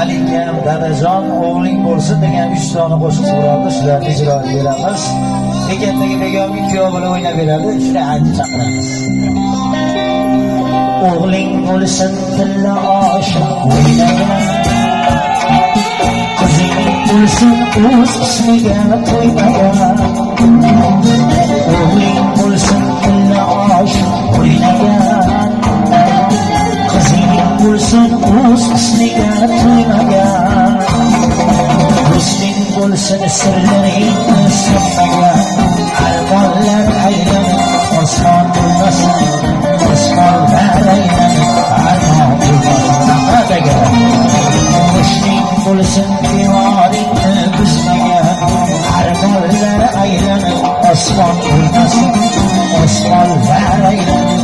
Alikam, dadajon, o'g'ling bo'lsin degan 3 dona qo'shiq so'raldi. Shularni ijro etamiz. Bekatdagi begomga kuyov bilan o'ynab beradi. Shuni aytib chaqiramiz. O'g'ling bo'lsin tilla oshiq o'ynagan. Qizing bo'lsin o'z ismiga to'ymagan. O'g'ling bo'lsin tilla oshiq o'ynagan. Bo'lsin o'z ismiga to'ymagan. Do'sting bo'lsin sirlaring